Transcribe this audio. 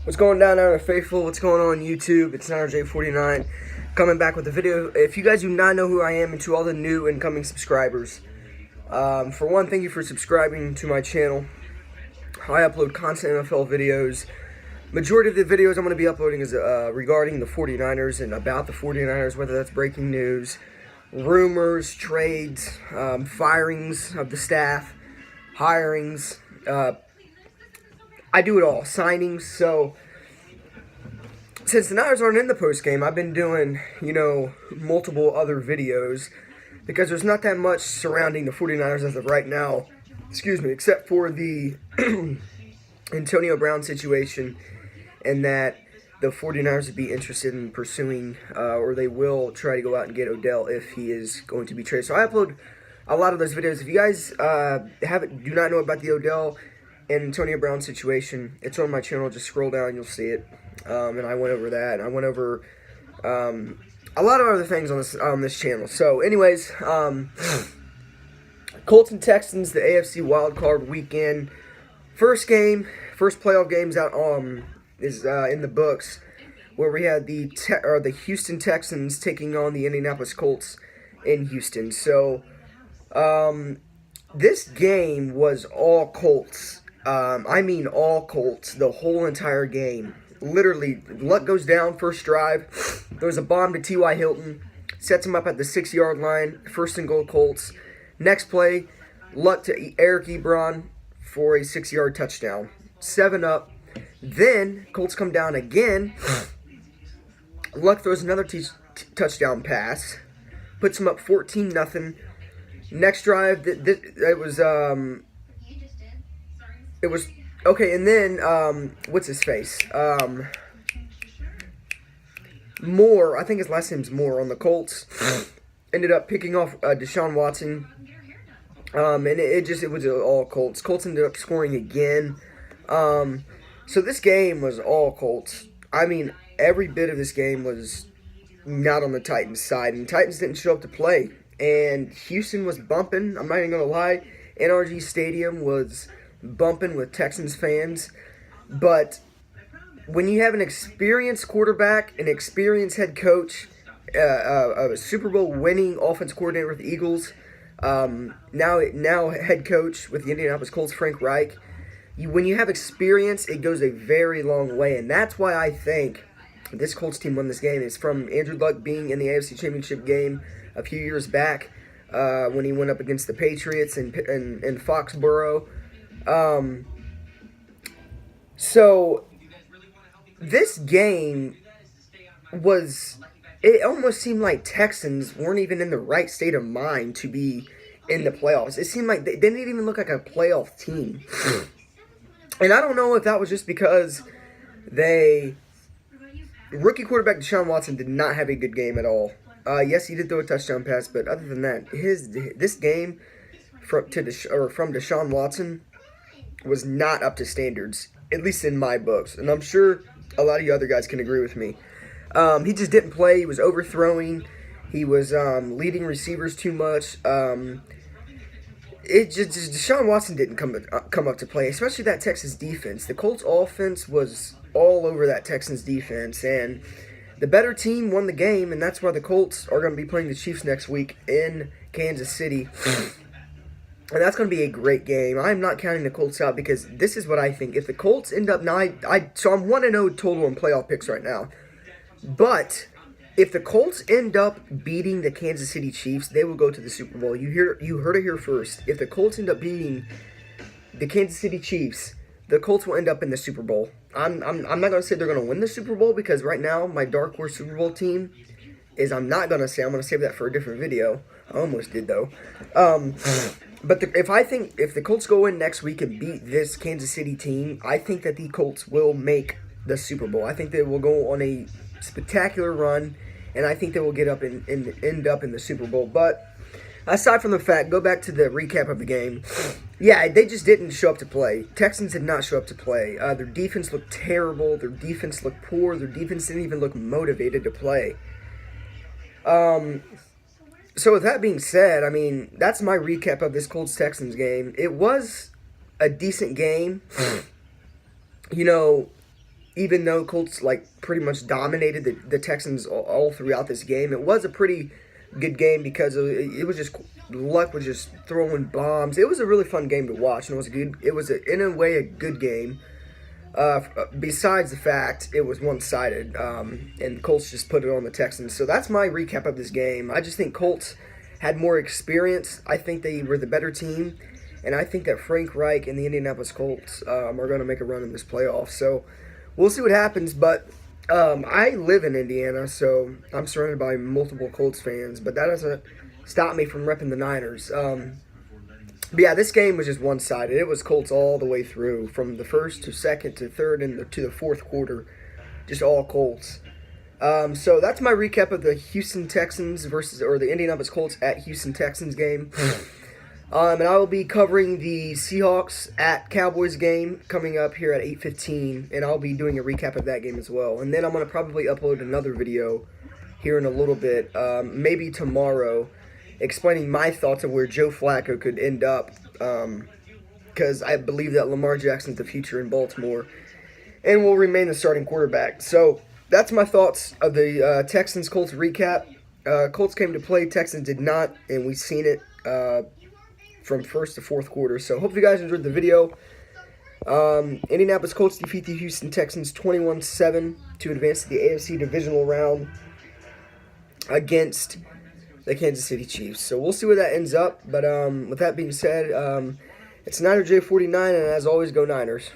What's going down there, faithful? What's going on YouTube? It's NRJ49 coming back with a video. If you guys do not know who I am, and to all the new incoming subscribers, for one, thank you for subscribing to my channel. I upload constant NFL videos. Majority of the videos I'm going to be uploading is regarding the 49ers and about the 49ers, whether that's breaking news, rumors, trades, firings of the staff, hirings, I do it all, signings. So since the Niners aren't in the post game, I've been doing, multiple other videos because there's not that much surrounding the 49ers as of right now, except for the Antonio Brown situation, and that the 49ers would be interested in pursuing, or they will try to go out and get Odell if he is going to be traded. So I upload a lot of those videos. If you guys do not know about the Odell and Antonio Brown situation, it's on my channel. Just scroll down, you'll see it. And I went over that. And I went over a lot of other things on this channel. So, anyways, Colts and Texans, the AFC wildcard weekend. First playoff games out is in the books, where we had the Houston Texans taking on the Indianapolis Colts in Houston. So, this game was all Colts. I mean all Colts, the whole entire game. Literally, Luck goes down, first drive. There's a bomb to T.Y. Hilton. Sets him up at the 6-yard line. First and goal, Colts. Next play, Luck to Eric Ebron for a 6-yard touchdown. 7 up. Then, Colts come down again. Luck throws another touchdown pass. Puts him up 14-0. Next drive, it was okay, and then what's his face? Moore, I think his last name's Moore on the Colts. Ended up picking off Deshaun Watson. And it was all Colts. Colts ended up scoring again. So this game was all Colts. I mean, every bit of this game was not on the Titans' side, and the Titans didn't show up to play. And Houston was bumping. I'm not even gonna lie. NRG Stadium was bumping with Texans fans, but when you have an experienced quarterback, an experienced head coach, a Super Bowl winning offense coordinator with the Eagles, now head coach with the Indianapolis Colts, Frank Reich, when you have experience, it goes a very long way, and that's why I think this Colts team won this game. It's from Andrew Luck being in the AFC Championship game a few years back when he went up against the Patriots in Foxborough. So this game it almost seemed like Texans weren't even in the right state of mind to be in the playoffs. It seemed like they didn't even look like a playoff team. And I don't know if that was just because rookie quarterback Deshaun Watson did not have a good game at all. Yes, he did throw a touchdown pass, but other than that, this game from Deshaun Watson was not up to standards, at least in my books. And I'm sure a lot of you other guys can agree with me. He just didn't play. He was overthrowing. He was leading receivers too much. Deshaun Watson didn't come up to play, especially that Texas defense. The Colts offense was all over that Texans defense, and the better team won the game, and that's why the Colts are going to be playing the Chiefs next week in Kansas City. And that's going to be a great game. I'm not counting the Colts out because this is what I think. If the Colts end up so I'm 1-0 total in playoff picks right now. But if the Colts end up beating the Kansas City Chiefs, they will go to the Super Bowl. You heard it here first. If the Colts end up beating the Kansas City Chiefs, the Colts will end up in the Super Bowl. I'm not going to say they're going to win the Super Bowl because right now my dark horse Super Bowl team is I'm going to save that for a different video. I almost did though. But if the Colts go in next week and beat this Kansas City team, I think that the Colts will make the Super Bowl. I think they will go on a spectacular run, and I think they will end up in the Super Bowl. But aside from the fact, go back to the recap of the game. Yeah, they just didn't show up to play. Texans did not show up to play. Their defense looked terrible. Their defense looked poor. Their defense didn't even look motivated to play. So with that being said, I mean, that's my recap of this Colts-Texans game. It was a decent game. even though Colts like pretty much dominated the Texans all throughout this game, it was a pretty good game because it was just luck was just throwing bombs. It was a really fun game to watch, and it was a good. It was in a way a good game. Besides the fact it was one-sided, and Colts just put it on the Texans. So that's my recap of this game. I just think Colts had more experience. I think they were the better team, and I think that Frank Reich and the Indianapolis Colts are going to make a run in this playoff. So we'll see what happens, but I live in Indiana, so I'm surrounded by multiple Colts fans, but that doesn't stop me from repping the Niners. But yeah, this game was just one-sided. It was Colts all the way through, from the first to second to third and to the fourth quarter, just all Colts. So that's my recap of the Houston Texans or the Indianapolis Colts at Houston Texans game. And I will be covering the Seahawks at Cowboys game coming up here at 8:15, and I'll be doing a recap of that game as well. And then I'm going to probably upload another video here in a little bit, maybe tomorrow, explaining my thoughts of where Joe Flacco could end up, because I believe that Lamar Jackson's the future in Baltimore and will remain the starting quarterback. So that's my thoughts of the Texans-Colts recap. Colts came to play, Texans did not, and we've seen it from first to fourth quarter. So hope you guys enjoyed the video. Indianapolis Colts defeat the Houston Texans 21-7 to advance to the AFC divisional round against the Kansas City Chiefs. So we'll see where that ends up. But with that being said, it's Niner J49, and as always, go Niners.